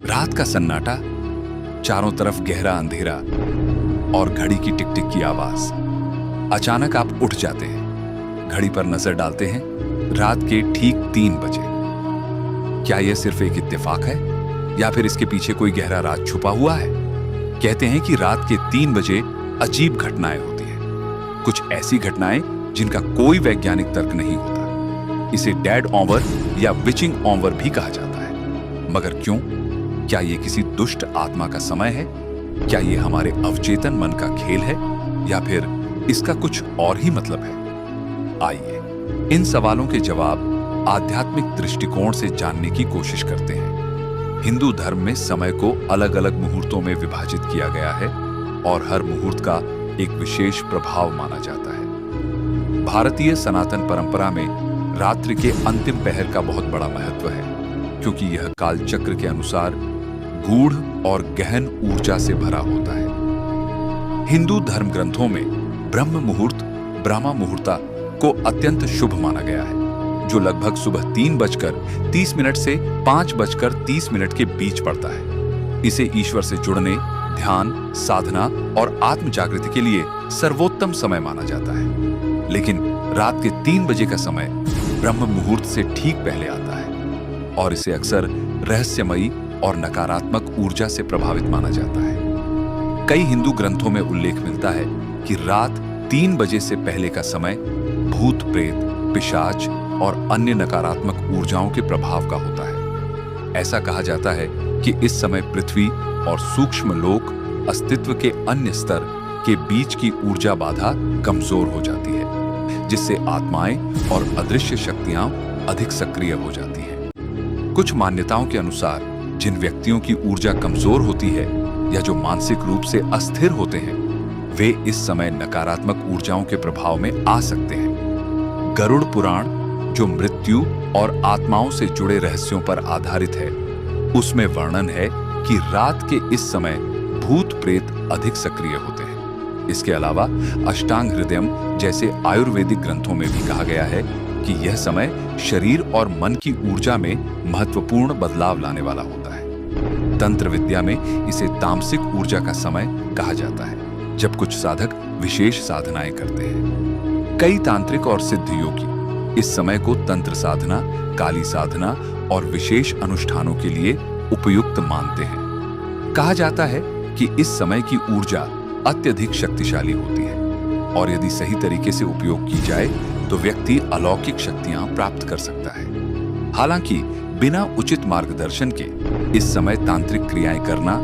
रात का सन्नाटा, चारों तरफ गहरा अंधेरा और घड़ी की टिक टिक की आवाज। अचानक आप उठ जाते हैं, घड़ी पर नजर डालते हैं, रात के ठीक 3 बजे। क्या यह सिर्फ एक इत्तेफाक है या फिर इसके पीछे कोई गहरा राज छुपा हुआ है? कहते हैं कि रात के 3 बजे अजीब घटनाएं होती हैं, कुछ ऐसी घटनाएं जिनका कोई वैज्ञानिक तर्क नहीं होता। इसे डेड ऑवर या विचिंग ऑवर भी कहा जाता है। मगर क्यों? क्या यह किसी दुष्ट आत्मा का समय है? क्या यह हमारे अवचेतन मन का खेल है या फिर इसका कुछ और ही मतलब है? आइए इन सवालों के जवाब आध्यात्मिक दृष्टिकोण से जानने की कोशिश करते हैं। हिंदू धर्म में समय को अलग अलग मुहूर्तों में विभाजित किया गया है और हर मुहूर्त का एक विशेष प्रभाव माना जाता है। भारतीय सनातन परंपरा में रात्रि के अंतिम पहर का बहुत बड़ा महत्व है, क्योंकि यह काल चक्र के अनुसार गूढ़ और गहन ऊर्जा से भरा होता है। हिंदू धर्म ग्रंथों में ब्रह्म मुहूर्त, ब्रह्मा मुहूर्ता को अत्यंत शुभ माना गया है, जो लगभग सुबह 3:30 से 5:30 के बीच पड़ता है। इसे ईश्वर से जुड़ने, ध्यान, साधना और आत्म जागृति के लिए सर्वोत्तम समय माना जाता है। लेकिन रात के 3 बजे का समय ब्रह्म मुहूर्त से ठीक पहले आता है और इसे अक्सर रहस्यमयी और नकारात्मक ऊर्जा से प्रभावित माना जाता है। कई हिंदू ग्रंथों में उल्लेख मिलता है कि रात 3 बजे से पहले का समय भूत प्रेत, पिशाच और अन्य नकारात्मक ऊर्जाओं के प्रभाव का होता है। ऐसा कहा जाता है कि इस समय पृथ्वी और सूक्ष्म लोक, अस्तित्व के अन्य स्तर के बीच की ऊर्जा बाधा कमजोर हो जाती है, जिससे आत्माएं और अदृश्य शक्तियां अधिक सक्रिय हो जाती हैं। कुछ मान्यताओं के अनुसार जिन व्यक्तियों की ऊर्जा कमजोर होती है या जो मानसिक रूप से अस्थिर होते हैं, वे इस समय नकारात्मक ऊर्जाओं के प्रभाव में आ सकते हैं। गरुड़ पुराण, जो मृत्यु और आत्माओं से जुड़े रहस्यों पर आधारित है, उसमें वर्णन है कि रात के इस समय भूत प्रेत अधिक सक्रिय होते हैं। इसके अलावा अष्टांग हृदयम जैसे आयुर्वेदिक ग्रंथों में भी कहा गया है कि यह समय शरीर और मन की ऊर्जा में महत्वपूर्ण बदलाव लाने वाला होता है। तंत्र विद्या में इसे तामसिक ऊर्जा का समय कहा जाता है, जब कुछ साधक विशेष साधनाएं करते हैं। कई तांत्रिक और सिद्ध योगी इस समय को तंत्र साधना, काली साधना और विशेष अनुष्ठानों के लिए उपयुक्त मानते हैं। कहा जाता है कि इस समय की ऊर्जा अत्यधिक शक्तिशाली होती है और यदि सही तरीके से उपयोग की जाए तो व्यक्ति अलौकिक शक्तियां प्राप्त कर सकता है। हालांकि बिना उचित मार्गदर्शन के इस समय तांत्रिक क्रियाएं करना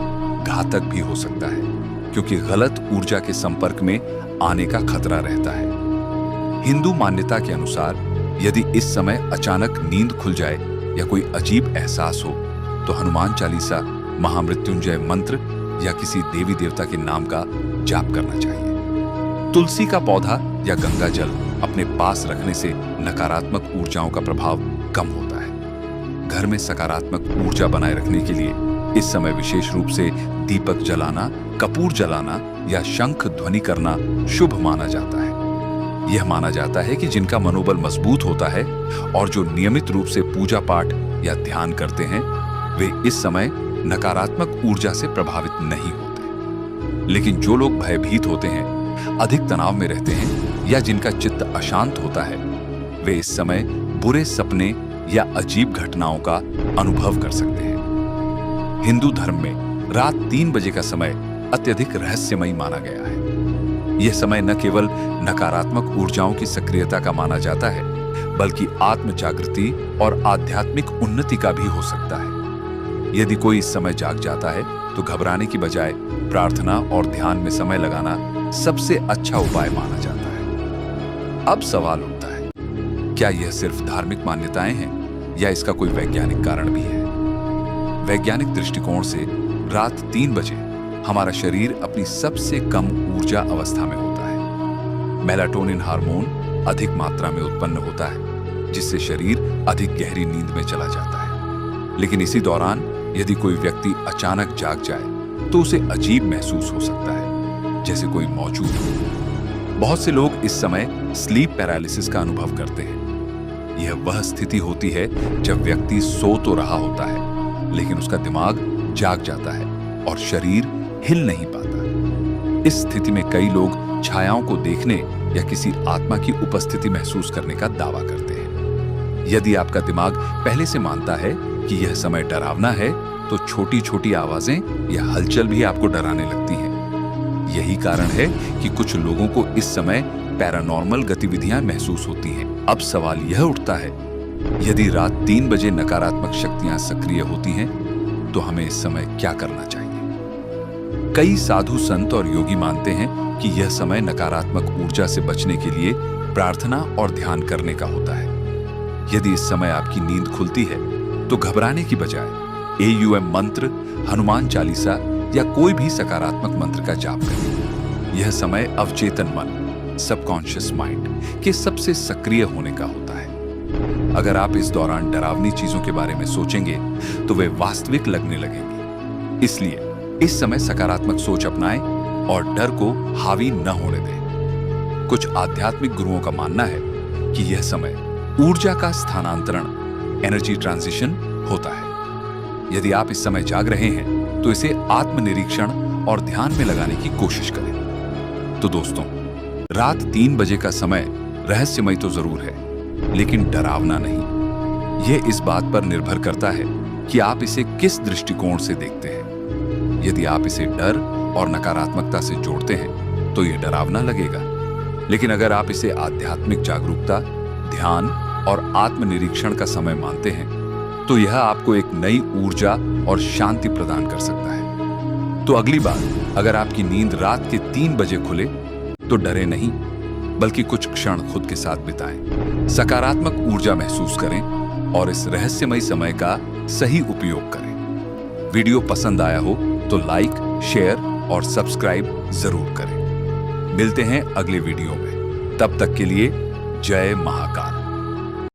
घातक भी हो सकता है, क्योंकि गलत ऊर्जा के संपर्क में आने का खतरा रहता है। हिंदू मान्यता के अनुसार यदि इस समय अचानक नींद खुल जाए या कोई अजीब एहसास हो तो हनुमान चालीसा, महामृत्युंजय मंत्र या किसी देवी देवता के नाम का जाप करना चाहिए। तुलसी का पौधा या गंगा जल अपने पास रखने से नकारात्मक ऊर्जाओं का प्रभाव कम होता है। घर में सकारात्मक ऊर्जा बनाए रखने के लिए इस समय विशेष रूप से दीपक जलाना, कपूर जलाना या शंख ध्वनि करना शुभ माना जाता है। यह माना जाता है कि जिनका मनोबल मजबूत होता है और जो नियमित रूप से पूजा पाठ या ध्यान करते हैं, वे इस समय नकारात्मक ऊर्जा से प्रभावित नहीं होते। लेकिन जो लोग भयभीत होते हैं, अधिक तनाव में रहते हैं या जिनका चित्त अशांत होता है, वे इस समय बुरे सपने या अजीब घटनाओं का अनुभव कर सकते हैं। हिंदू धर्म में रात 3 बजे का समय अत्यधिक रहस्यमयी माना गया है। यह समय न केवल नकारात्मक ऊर्जाओं की सक्रियता का माना जाता है, बल्कि आत्म जागृति और आध्यात्मिक उन्नति का भी हो सकता है। यदि कोई इस समय जाग जाता है तो घबराने की बजाय प्रार्थना और ध्यान में समय लगाना सबसे अच्छा उपाय माना जाता है। अब सवाल उठता है, क्या यह सिर्फ धार्मिक मान्यताएं हैं या इसका कोई वैज्ञानिक कारण भी है? वैज्ञानिक दृष्टिकोण से रात 3 बजे हमारा शरीर अपनी सबसे कम ऊर्जा अवस्था में होता है। मेलाटोनिन हार्मोन अधिक मात्रा में उत्पन्न होता है, जिससे शरीर अधिक गहरी नींद में चला जाता है। लेकिन इसी दौरान यदि कोई व्यक्ति अचानक जाग जाए तो उसे अजीब महसूस हो सकता है, जैसे कोई मौजूद हो। बहुत से लोग इस समय स्लीप पैरालिसिस का अनुभव करते हैं। यह वह स्थिति होती है जब व्यक्ति सो तो रहा होता है, लेकिन उसका दिमाग जाग जाता है और शरीर हिल नहीं पाता। इस स्थिति में कई लोग छायाओं को देखने या किसी आत्मा की उपस्थिति महसूस करने का दावा करते हैं। यदि आपका दिमाग पहले से मानता है कि यह समय डरावना है, तो छोटी छोटी आवाजें या हलचल भी आपको डराने लगती हैं। यही कारण है कि कुछ लोगों को इस समय पैरानॉर्मल गतिविधियां महसूस होती हैं। अब सवाल यह उठता है, यदि रात 3 बजे नकारात्मक शक्तियां सक्रिय होती हैं, तो हमें इस समय क्या करना चाहिए? कई साधु संत और योगी मानते हैं कि यह समय नकारात्मक ऊर्जा से बचने के लिए प्रार्थना और ध्यान करने का होता है। यदि इस समय आपकी नींद खुलती है, तो घबराने की बजाय AUM मंत्र, हनुमान चालीसा या कोई भी सकारात्मक मंत्र का जाप करें। यह समय अवचेतन मन, सबकॉन्शियस माइंड के सबसे सक्रिय होने का होता है। अगर आप इस दौरान डरावनी चीजों के बारे में सोचेंगे, तो वे वास्तविक लगने लगेंगी। इसलिए इस समय सकारात्मक सोच अपनाएं और डर को हावी न होने दें। कुछ आध्यात्मिक गुरुओं का मानना है कि यह समय ऊर्जा का स्थानांतरण, एनर्जी ट्रांजिशन होता है। यदि आप इस समय जाग रहे हैं, तो इसे आत्मनिरीक्षण और ध्यान में लगाने की कोशिश करें। तो दोस्तों, रात 3 बजे का समय रहस्यमय तो जरूर है, लेकिन डरावना नहीं। यह इस बात पर निर्भर करता है कि आप इसे किस दृष्टिकोण से देखते हैं। यदि आप इसे डर और नकारात्मकता से जोड़ते हैं, तो यह डरावना लगेगा। लेकिन अगर आप इसे आध्यात्मिक जागरूकता, ध्यान और आत्मनिरीक्षण का समय मानते हैं, तो यह आपको एक नई ऊर्जा और शांति प्रदान कर सकता है। तो अगली बार अगर आपकी नींद रात के 3 बजे खुले, तो डरे नहीं, बल्कि कुछ क्षण खुद के साथ बिताएं, सकारात्मक ऊर्जा महसूस करें और इस रहस्यमय समय का सही उपयोग करें। वीडियो पसंद आया हो तो लाइक, शेयर और सब्सक्राइब जरूर करें। मिलते हैं अगले वीडियो में। तब तक के लिए जय महाकाल।